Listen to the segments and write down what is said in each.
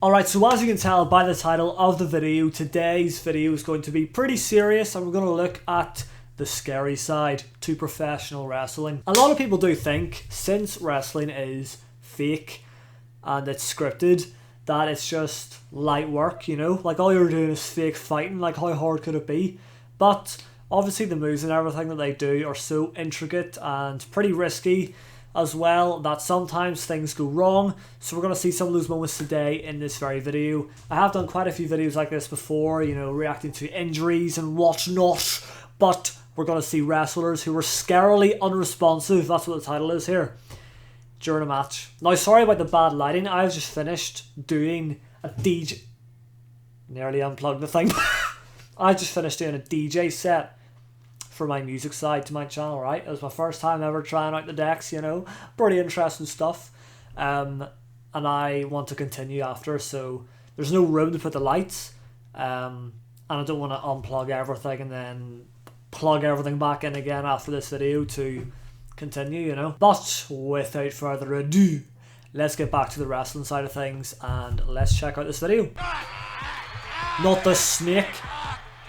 Alright, so as you can tell by the title of the video, today's video is going to be pretty serious and we're going to look at the scary side to professional wrestling. A lot of people do think, since wrestling is fake and it's scripted, that it's just light work, you know? Like all you're doing is fake fighting, like how hard could it be? But obviously the moves and everything that they do are so intricate and pretty risky as well that sometimes things go wrong. So we're going to see some of those moments today in this very video. I have done quite a few videos like this before, you know, reacting to injuries and whatnot, but we're going to see wrestlers who were scarily unresponsive, that's what the title is here, during a match. Now sorry about the bad lighting, I've just finished doing a DJ... Nearly unplugged the thing. I just finished doing a DJ set for my music side to my channel, right? It was my first time ever trying out the decks, you know, pretty interesting stuff. And I want to continue after, so there's no room to put the lights, and I don't want to unplug everything and then plug everything back in again after this video to continue, you know. But without further ado, let's get back to the wrestling side of things and let's check out this video. Not the snake,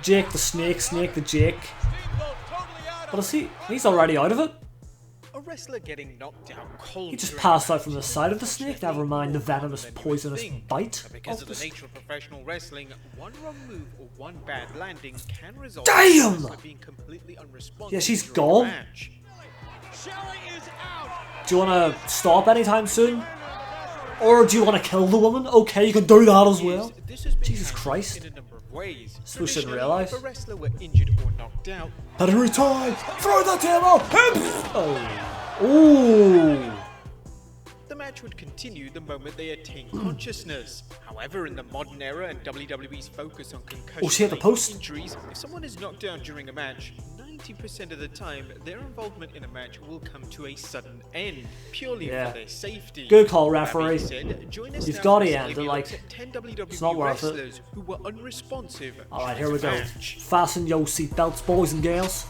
Jake the snake, snake the Jake. But is he's already out of it. A wrestler getting knocked out cold. He just passed out from the side of the snake, never mind the venomous, poisonous bite. Because of the nature of professional wrestling, one wrong move or one bad landing can result Damn! in being completely unresponsive. Yeah, she's gone. Do you want to stop anytime soon? Or do you want to kill the woman? Okay, you can do that as well. Jesus Christ. So we shouldn't realise. If a wrestler were injured or knocked out, Battery time! Throw the table! Oh. Ooh. the match would continue the moment they attain consciousness. However, in the modern era and WWE's focus on concussion she hit the post. injuries, if someone is knocked down during a match, 90% of the time, their involvement in a match will come to a sudden end, purely for their safety. Good call, referee. Join us You've now got for to a end it, look like, at 10 WWE it's not worth it. wrestlers who were unresponsive. Alright, here we go. Match. Fasten your seatbelts, boys and girls.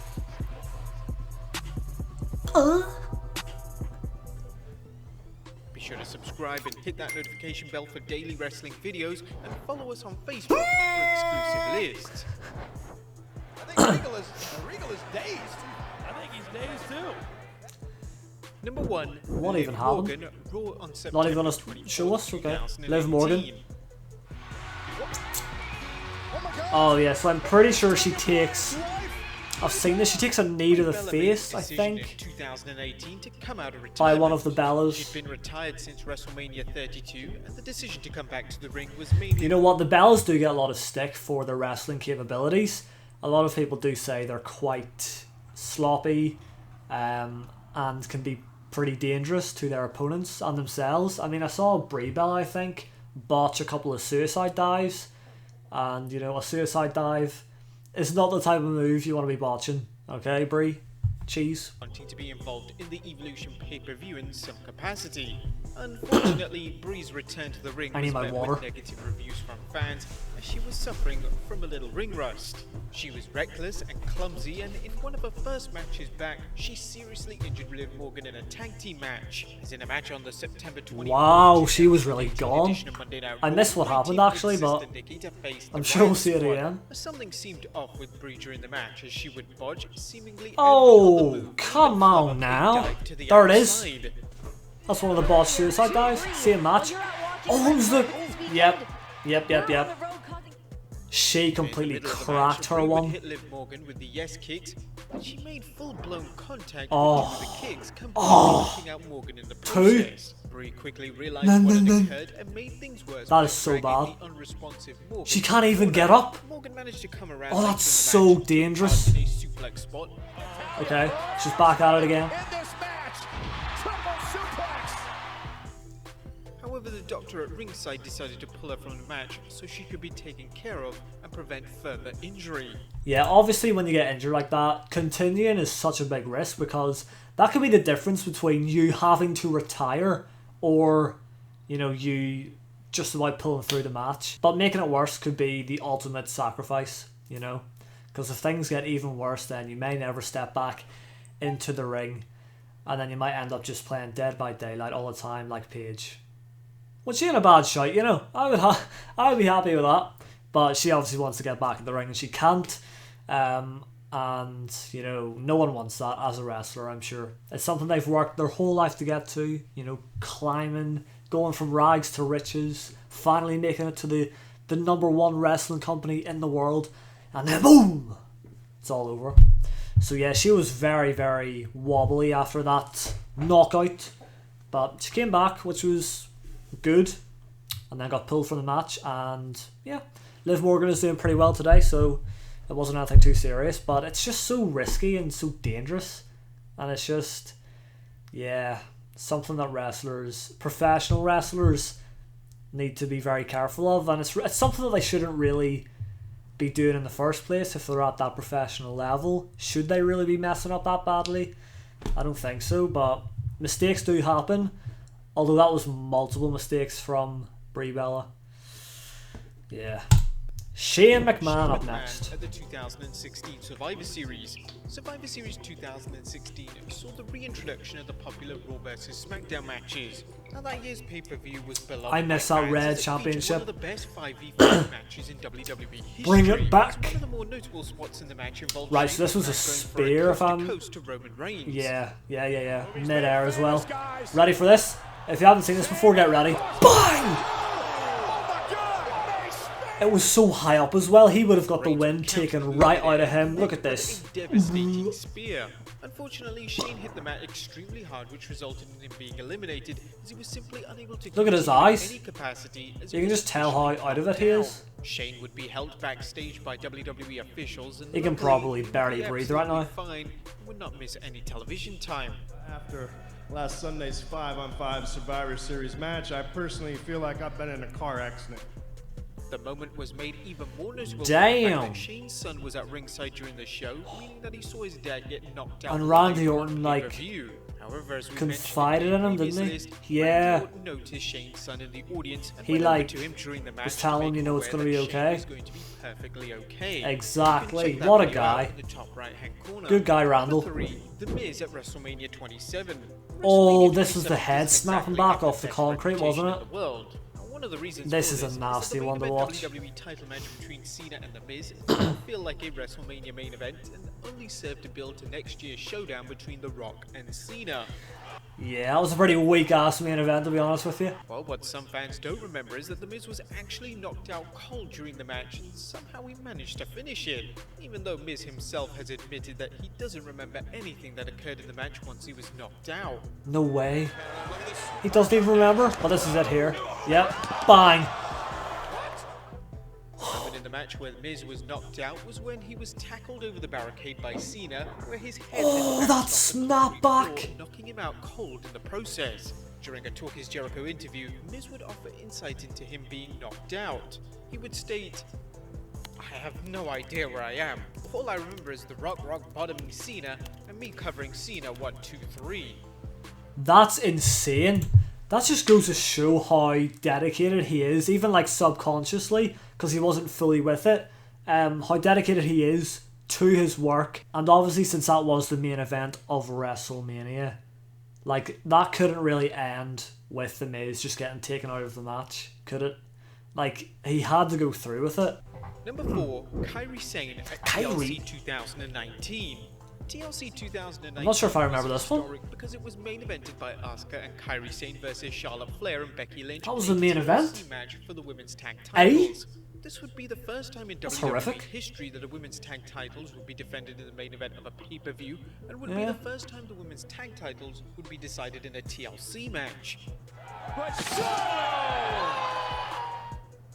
Be sure to subscribe and hit that notification bell for daily wrestling videos, and follow us on Facebook for exclusive lists. I think Regal is dazed. I think he's dazed too. Number 1. What Liv even happened? Morgan, Raw on Not even gonna September show us? 24, Okay. Liv Morgan. 2018. Oh yeah, so I'm pretty sure she takes... I've seen this, she takes a knee to the Bella face, made I the decision think, in 2018 to come out of by one retirement. of the Bellas. She'd been retired since WrestleMania 32, and the decision to come back to the ring was mainly... You know what, the Bellas do get a lot of stick for their wrestling capabilities. A lot of people do say they're quite sloppy and can be pretty dangerous to their opponents and themselves. I mean, I saw Brie Bella, I think, botch a couple of suicide dives, and you know, a suicide dive is not the type of move you want to be botching, okay, Brie? Cheese. wanting to be involved in the Evolution pay-per-view in some capacity. Unfortunately, Brie's return to the ring I need was my met water. with negative reviews from fans, as she was suffering from a little ring rust. She was reckless and clumsy, and in one of her first matches back, she seriously injured Liv Morgan in a tag team match. As in a match on the September 24th, Wow, she was really gone. edition of Monday Night I Raw, missed what Brie happened teamed with actually, but Sister Nikita faced I'm the sure we'll Bryan see it squad. again. Something seemed off with Brie during the match, as she would bodge seemingly Oh, every other move, come even on flub a now. big dive to the There it is. outside. That's one of the botched suicide dives. Same match. Oh, who's the... Yep. She completely In the middle of the cracked match, her Brie would one. hit Liv Morgan with the yes kicks, but she made full-blown contact Oh. with the kicks, completely Oh. knocking out Morgan in the Two. process. Brie quickly realized No, what had no, no. occurred and made things worse. That by is so dragging bad. the unresponsive Morgan She to can't the even corner. get up. Morgan managed to come around Oh, later that's in the so match, took dangerous. part in a suplex spot. Okay, she's back at it again. In this match, triple suplex. However, the doctor at ringside decided to pull her from the match so she could be taken care of and prevent further injury. Yeah, obviously when you get injured like that, continuing is such a big risk because that could be the difference between you having to retire or, you know, you just about pulling through the match. But making it worse could be the ultimate sacrifice, you know? Because if things get even worse, then you may never step back into the ring and then you might end up just playing Dead by Daylight all the time like Paige. Which ain't a bad shot, you know. I would be happy with that. But she obviously wants to get back in the ring and she can't. And, you know, no one wants that as a wrestler, I'm sure. It's something they've worked their whole life to get to, you know, climbing, going from rags to riches, finally making it to the #1 wrestling company in the world, and then boom! It's all over. So yeah, she was very, very wobbly after that knockout, but she came back, which was good, and then got pulled from the match, and yeah, Liv Morgan is doing pretty well today, so it wasn't anything too serious, but it's just so risky and so dangerous, and it's just, yeah, something that professional wrestlers, need to be very careful of, and it's something that they shouldn't really be doing in the first place if they're at that professional level. Should they really be messing up that badly? I don't think so, but mistakes do happen, although that was multiple mistakes from Brie Bella. Yeah. Shane McMahon up next. At the 2016 Survivor Series. Survivor Series 2016 saw the reintroduction of the popular Raw vs SmackDown matches. Now that year's pay-per-view was beloved. I miss that Red Championship. One of the best 5v5 matches in WWE history. Bring it back. One of the more notable spots in the match involved right, so this was a spear if I'm... coast to Roman Reigns. Yeah. Mid-air as well. Ready for this? If you haven't seen this before, get ready. Bang! It was so high up as well. He would have got the wind taken right out of him. Look at this. Devastating spear. Unfortunately, Shane hit the mat extremely hard, which resulted in him being eliminated, as he was simply unable to look at his eyes. Any capacity. As you can just tell how out of it he is. Shane would be held backstage by WWE officials, and he can probably barely breathe right now. Fine, and would not miss any television time. After last Sunday's 5-on-5 Survivor Series match, I personally feel like I've been in a car accident. The moment was made even more noticeable Damn. by the fact that Shane's son was at ringside during the show, meaning that he saw his dad get knocked out. And Randy Orton, like, however, as we confided in him, didn't he? List, yeah. Randy Orton noticed Shane's son in the audience and he went like to him during the match was telling him, you know, it's going to be okay. Was going to be perfectly okay. Exactly. What a guy. In the top right-hand corner. Good guy, Randall. Number 3, The Miz at WrestleMania 27. Oh, this was the head snapping back off the concrete, wasn't it? One of the reasons this is a nasty one to watch. WWE title match between Cena and The Miz didn't feel like a WrestleMania main event and only served to build to next year's showdown between The Rock and Cena. Yeah, that was a pretty weak-ass main event, to be honest with you. Well, what some fans don't remember is that The Miz was actually knocked out cold during the match, and somehow he managed to finish it. Even though Miz himself has admitted that he doesn't remember anything that occurred in the match once he was knocked out. No way. He doesn't even remember? Well, this is it here. Yep. Bang. In the match where Miz was knocked out was when he was tackled over the barricade by Cena, where his head that snapback, knocking him out cold in the process. During a Talk Is Jericho interview, Miz would offer insight into him being knocked out. He would state, "I have no idea where I am. All I remember is The Rock bottoming Cena and me covering Cena 1, 2, 3." That's insane. That just goes to show how dedicated he is, even like subconsciously, because he wasn't fully with it, how dedicated he is to his work. And obviously, since that was the main event of WrestleMania, like, that couldn't really end with The Miz just getting taken out of the match, could it? Like, he had to go through with it. Number 4, Kairi Sane at TLC 2019. TLC 2019 I'm not sure if I remember this one. Because it was main evented by Asuka and Kairi Sane versus Charlotte Flair and Becky Lynch. That was the main event? Match for the women's tag titles. This would be the first time in WWE history that the women's tag titles would be defended in the main event of a pay-per-view, and would be the first time the women's tag titles would be decided in a TLC match.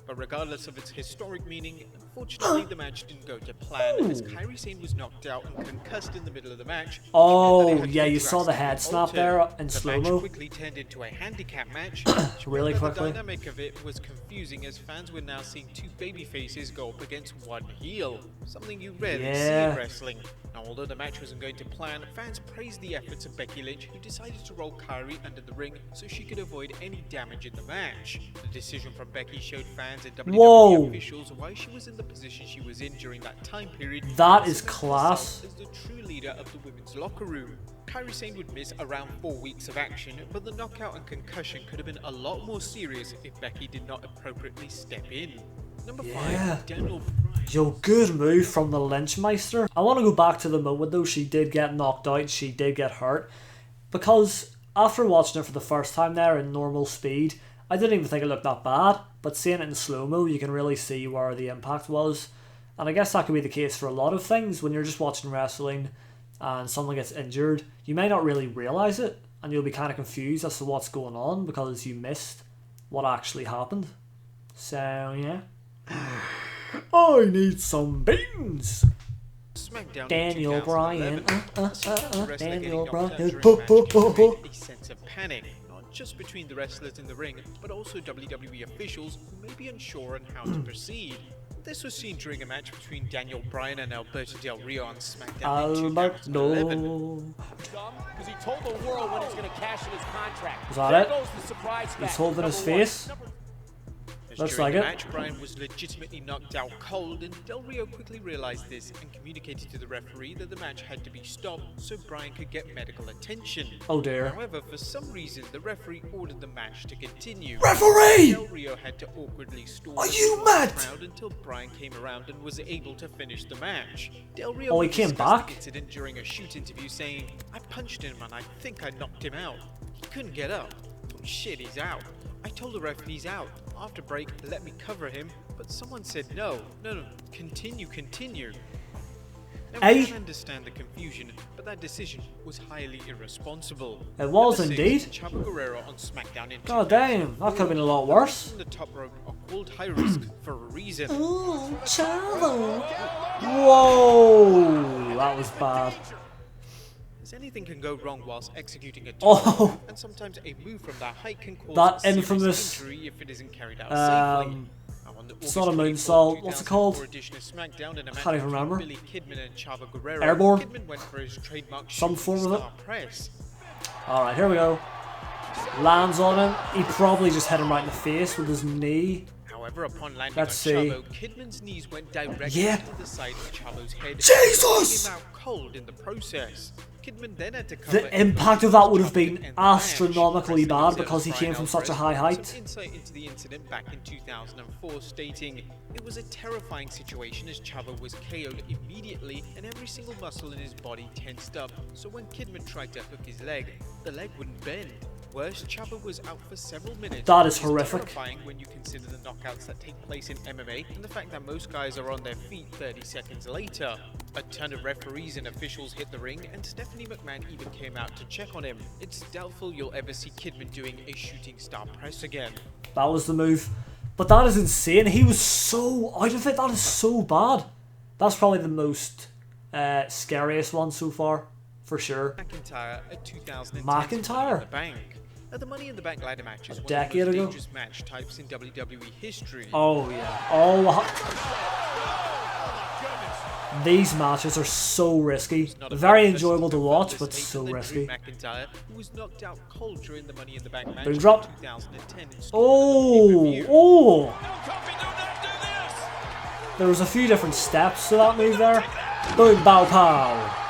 But regardless of its historic meaning, unfortunately the match didn't go to plan, as Kairi Sane was knocked out and concussed in the middle of the match. Oh, yeah, you saw the head snap there in slow-mo. The match quickly turned into a handicap match. Really quickly. The dynamic of it was confusing, as fans were now seeing two baby faces go up against one heel, something you rarely see in wrestling. Now, although the match wasn't going to plan, fans praised the efforts of Becky Lynch, who decided to roll Kairi under the ring so she could avoid any damage in the match. The decision from Becky showed fans the Whoa. WWE officials why she was in the position she was in during that time period. That is Cemented class. herself as the true leader of the women's locker room. Kairi Sane would miss around 4 weeks of action, but the knockout and concussion could have been a lot more serious if Becky did not appropriately step in. Number 5, Daniel Bryan. Yo, good move from the Lynchmeister. I want to go back to the moment though she did get knocked out, she did get hurt. Because after watching it for the first time there in normal speed, I didn't even think it looked that bad. But seeing it in slow-mo, you can really see where the impact was. And I guess that could be the case for a lot of things. When you're just watching wrestling and someone gets injured, you may not really realise it. And you'll be kind of confused as to what's going on because you missed what actually happened. So, yeah. I need some beans. SmackDown Daniel Bryan. Daniel Bryan. A sense of panic, not just between the wrestlers in the ring, but also WWE officials who may be unsure on how to proceed. This was seen during a match between Daniel Bryan and Alberto Del Rio on SmackDown in 2011. Because he told the world when he's going to cash in his contract. Is that There it? goes the surprise He's factor. holding his Number one. face. As Looks during like the it. match, Bryan was legitimately knocked out cold, and Del Rio quickly realized this and communicated to the referee that the match had to be stopped so Bryan could get medical attention. Oh dear. However, for some reason, the referee ordered the match to continue. Referee! Del Rio had to awkwardly stall Are the you crowd mad? until Bryan came around and was able to finish the match. Del Rio Oh, he came discussed back? the incident during a shoot interview, saying, "I punched him and I think I knocked him out. He couldn't get up. Oh shit, he's out. I told the ref he's out. After break, let me cover him, but someone said no, continue. Now, Hey. we can understand the confusion, but that decision was highly irresponsible. It was Number 6, indeed. Chavo Guerrero on SmackDown in God damn, that could have been a lot worse. on the top rope are called high risk for a reason. Ooh, Chavo. Whoa, that was bad. As anything can go wrong whilst executing a Oh. top, and sometimes a move from that height can cause That serious infamous, injury if it isn't carried out safely. Now, on the it's not a August moonsault. 24th, What's it called? 2004 edition of SmackDown, in a I match can't even between remember. Billy Kidman and Chavo Guerrero, Airborne? Kidman went for his trademark Some shooting form of it. star press. Alright, here we go. Lands on him. He probably just hit him right in the face with his knee. However, upon landing Let's on see. Chavo, Kidman's knees went directly Yeah. to the side of Chavo's head, Jesus! knocking him out cold in the process. Kidman then had to cover The impact of that would have been Chavo and the match, astronomically wrestling bad observer because he Bryan came from such a Alvarez high put height. some insight into the incident back in 2004, stating, "It was a terrifying situation as Chavo was KO'd immediately and every single muscle in his body tensed up, so when Kidman tried to hook his leg, the leg wouldn't bend. Worse, Chavo was out for several minutes. That is which horrific. Terrifying when you consider the knockouts that take place in MMA and the fact that most guys are on their feet 30 seconds later. A ton of referees and officials hit the ring, and Stephanie McMahon even came out to check on him. It's doubtful you'll ever see Kidman doing a shooting star press again." That was the move. But that is insane. He was so out of it. That is so bad. That's probably the most scariest one so far, for sure. McIntyre at 2010 McIntyre? Money in the Bank. Now, the Money in the Bank ladder match is one of the decade most ago? dangerous match types in WWE history. Oh yeah. Oh. These matches are so risky. It's not a Very breakfast, enjoyable to but watch, this but taken so than risky. Drew McIntyre, who was knocked out cold during the Money in the Bank match Boom in drop. 2010 installment of the Oh, pay-per-view. oh. There was a few different steps to that move there. Boom, bow, pow.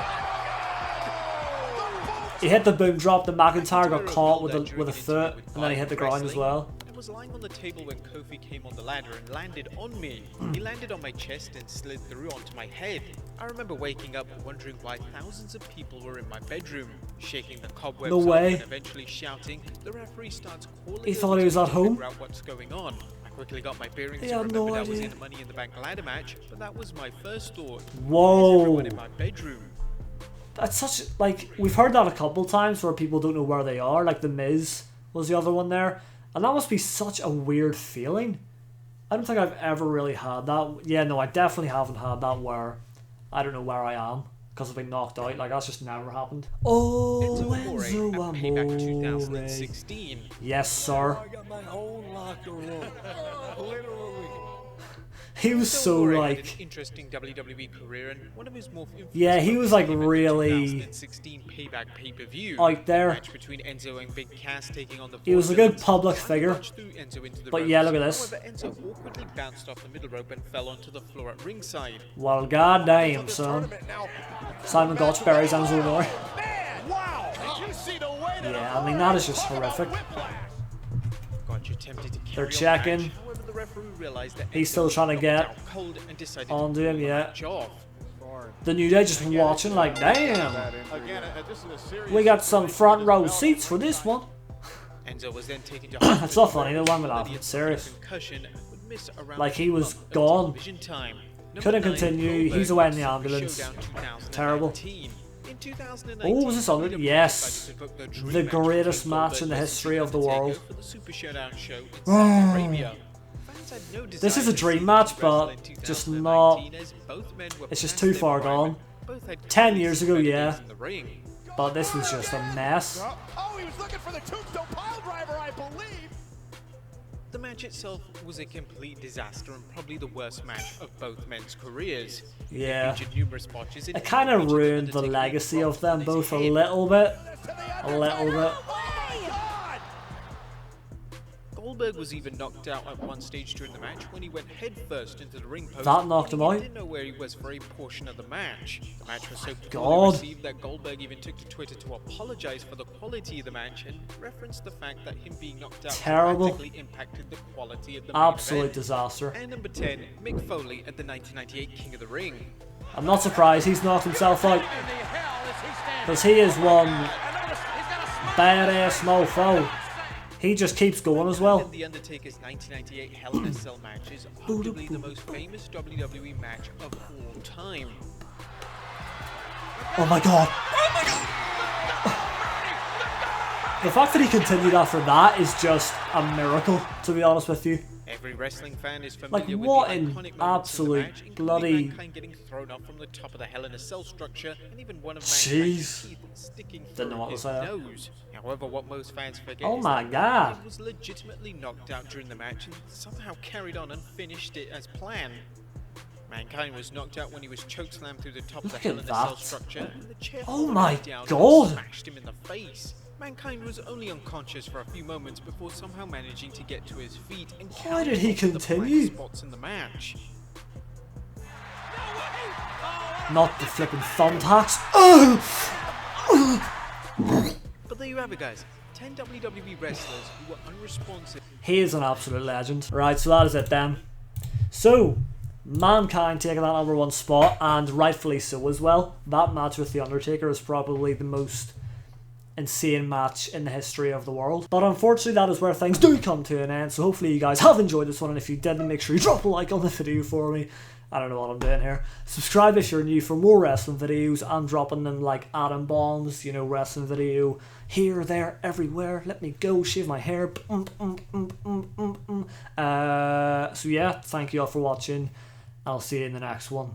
He hit the boom drop, the McIntyre got caught with a foot, and then he hit the ground as well. I was lying on the table when Kofi came on the ladder and landed on me. He landed on my chest and slid through onto my head. I remember waking up wondering why thousands of people were in my bedroom, shaking the cobwebs No off way. and eventually shouting. The referee starts calling. He over thought he to was me at to home? figure out what's going on. I quickly got my bearings He and had remembered no I was idea. in a Money in the Bank ladder match, but that was my first thought. Whoa. Why is everyone in my bedroom? That's such, like, we've heard that a couple times where people don't know where they are, like The Miz was the other one there, and that must be such a weird feeling. I don't think I've ever really had that. Yeah, no, I definitely haven't had that where I don't know where I am because I've been knocked out. Like, that's just never happened. Oh, Enzo Amore at Payback Amore. 2016. Yes, sir. I got my own locker room. Literally. He was so Guerrero had like, an interesting WWE career, and one of his more infamous yeah, he was like moments came at the really 2016 Payback pay-per-view. out there. Match between Enzo and Big Cass taking on the He was a Four good Villains. public Simon figure. launched through Enzo into the But ropes. yeah, look at this. However, Enzo awkwardly bounced off the middle rope and fell onto the floor at ringside. Well, goddamn, son. Simon Gotch buries Enzo Amore. Wow! Did you see the way that Yeah, I mean, that is just horrific. Gotch attempted to They're carry on the checking. match. However, the referee realized that He's Enzo still was trying to knocked get out cold and decided onto to him, call the yeah. match off. The New Day just watching like, damn. Again, this is a serious We got some front row seats for this one. Enzo was then taken to That's not funny, no one would laugh, it's serious. Concussion would miss around Like, he a was month of gone. television time. Couldn't Number 9, continue. Goldberg He's away in the Super ambulance. Showdown 2019. Terrible. In 2019, Oh, was this on it? WWE Yes. decided to book the dream The match greatest between match in Goldberg the versus history of the Undertaker world. for the Super Showdown show in Saudi Arabia. Fans had no This desire is a to dream see match, them wrestle but in just 2019 not. as both men were It's just past too their far prime gone. and both had 10 clearly years ago, better yeah. days in the ring. But this was just a mess. Oh, he was looking for the tombstone pile driver, I believe. The match itself was a complete disaster and probably the worst match of both men's careers. Yeah. It featured numerous botches. It kind of ruined the legacy of them both a little bit. A little bit. Goldberg was even knocked out at one stage during the match when he went headfirst into the ring post. That knocked him and he out? didn't know where he was for a portion of the match. The match was so poorly God. received that Goldberg even took to Twitter to apologize for the quality of the match and referenced the fact that him being knocked out Terrible. dramatically impacted the quality of the main Absolute event. disaster. And number 10, Mick Foley at the 1998 King of the Ring. I'm not surprised he's knocked himself out. Because he is one badass mofo. He just keeps going as well. The Undertaker's 1998 Hell in a Cell match is arguably the most famous WWE match of all time. Oh my god. The fact that he continued after that is just a miracle, to be honest with you. Every wrestling fan is Like, familiar what with an the iconic moments absolute in the match, including bloody- Mankind getting thrown up from the top of the Hell in a Cell structure, and even one of Jeez. Mankind's teeth sticking Didn't through know what to his say. nose. However, what most fans forget Oh is my that God. Mankind was legitimately knocked out during the match and somehow carried on and finished it as planned. Mankind was knocked out when he was chokeslammed through the top of the Look Hell at in a Cell that. structure, and the chair Oh followed my him down and God. smashed him in the face. Mankind was only unconscious for a few moments before somehow managing to get to his feet and Why did he counter the black continue? spots in the match. Not the flipping thumbtacks. But there you have it, guys. 10 WWE wrestlers who were unresponsive. He is an absolute legend. Right, so that is it then. So, Mankind taking that number 1 spot, and rightfully so as well. That match with The Undertaker is probably the most insane match in the history of the world. But unfortunately, that is where things do come to an end. So hopefully you guys have enjoyed this one, and if you did, then make sure you drop a like on the video for me. I don't know what I'm doing here. Subscribe if you're new for more wrestling videos. I'm dropping them like atom bombs, you know, wrestling video here, there, everywhere. Let me go, shave my hair. So yeah, thank you all for watching. I'll see you in the next one.